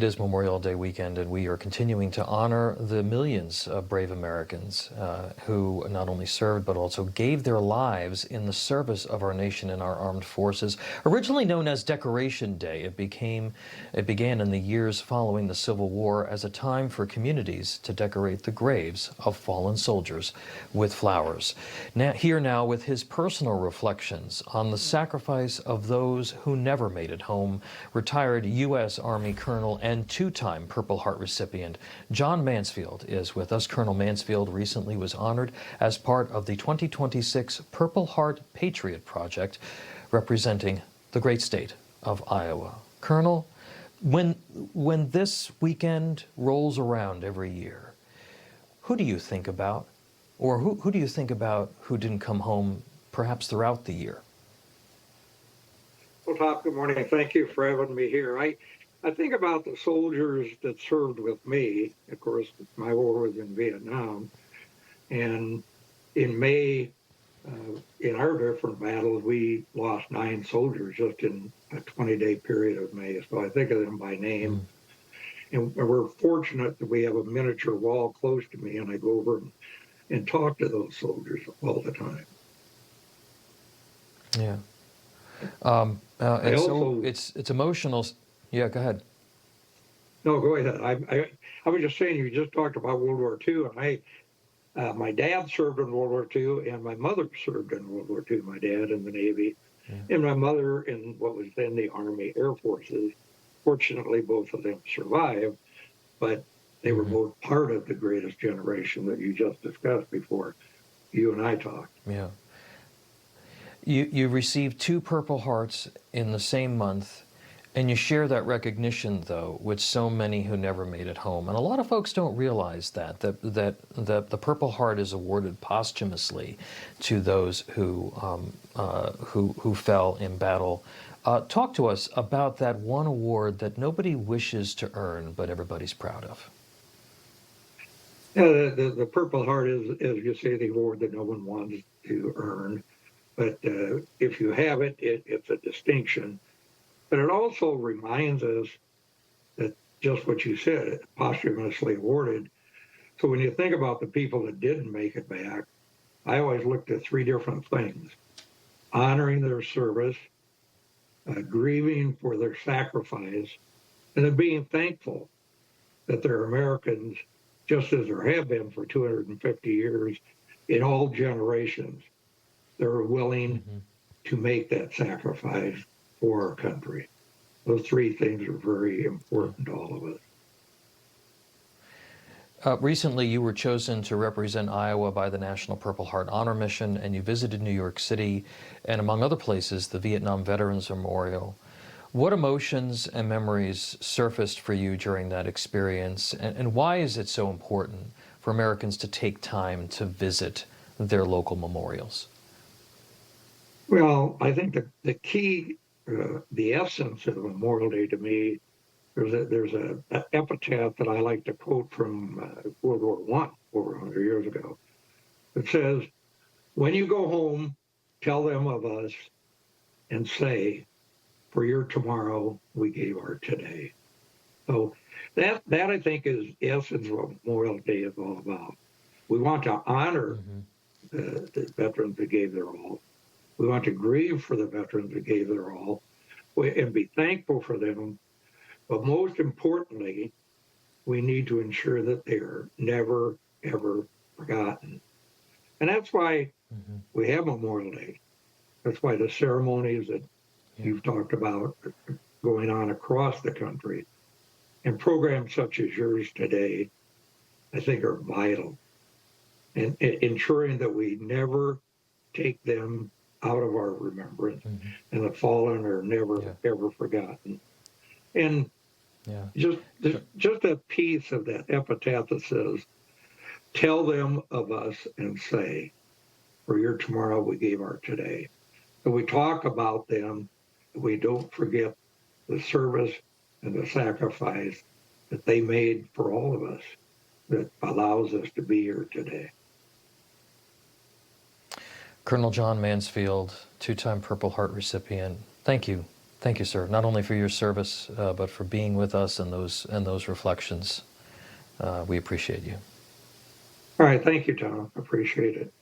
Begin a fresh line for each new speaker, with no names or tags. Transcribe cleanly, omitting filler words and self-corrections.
It is Memorial Day weekend, and we are continuing to honor the millions of brave Americans who not only served but also gave their lives in the service of our nation and our armed forces. Originally known as Decoration Day, it began in the years following the Civil War as a time for communities to decorate the graves of fallen soldiers with flowers. Now with his personal reflections on the sacrifice of those who never made it home, retired U.S. Army Colonel and two-time Purple Heart recipient John Mansfield is with us. Colonel Mansfield recently was honored as part of the 2026 Purple Heart Patriot project representing the great state of Iowa. Colonel, when this weekend rolls around every year, who do you think about, or who do you think about who didn't come home perhaps throughout the year?
Well, Tom, good morning. Thank you for having me here. I think about the soldiers that served with me. Of course, my war was in Vietnam. And in May, in our different battles, we lost 9 soldiers just in a 20-day period of May. So I think of them by name. And we're fortunate that we have a miniature wall close to me, and I go over and talk to those soldiers all the time.
Yeah. And so it's emotional. Yeah, go ahead.
No, go ahead. I was just saying, you just talked about World War II, and my dad served in World War II, and my mother served in World War II. My dad in the Navy, and my mother in what was then the Army Air Forces. Fortunately, both of them survived, but they were both part of the greatest generation that you just discussed before you and I talked.
Yeah. You received 2 Purple Hearts in the same month, and you share that recognition, though, with so many who never made it home. And a lot of folks don't realize that the Purple Heart is awarded posthumously to those who fell in battle. Talk to us about that one award that nobody wishes to earn, but everybody's proud of.
Yeah, the Purple Heart is, as you say, the award that no one wants to earn. But if you have it, it's a distinction. But it also reminds us that just what you said, posthumously awarded. So when you think about the people that didn't make it back, I always looked at 3 different things: honoring their service, grieving for their sacrifice, and then being thankful that they're Americans, just as there have been for 250 years in all generations. They're willing to make that sacrifice for our country. Those 3 things are very important to all of us.
Recently, you were chosen to represent Iowa by the National Purple Heart Honor Mission, and you visited New York City and, among other places, the Vietnam Veterans Memorial. What emotions and memories surfaced for you during that experience, and why is it so important for Americans to take time to visit their local memorials?
Well, I think the key, the essence of Memorial Day to me, there's an epitaph that I like to quote from World War I, over 100 years ago. It says, "When you go home, tell them of us and say, for your tomorrow, we gave our today." So that I think is the essence of what Memorial Day is all about. We want to honor the veterans that gave their all. We want to grieve for the veterans that gave their all and be thankful for them. But most importantly, we need to ensure that they are never, ever forgotten. And that's why we have Memorial Day. That's why the ceremonies that you've talked about are going on across the country, and programs such as yours today, I think, are vital. And ensuring that we never take them out of our remembrance, and the fallen are never, ever forgotten. And just that piece of that epitaph that says, "Tell them of us and say, for your tomorrow we gave our today." So we talk about them, we don't forget the service and the sacrifice that they made for all of us that allows us to be here today.
Colonel John Mansfield, 2-time Purple Heart recipient, thank you Thank you, sir, not only for your service, but for being with us and those reflections. We appreciate you.
All right, thank you, Tom. Appreciate it.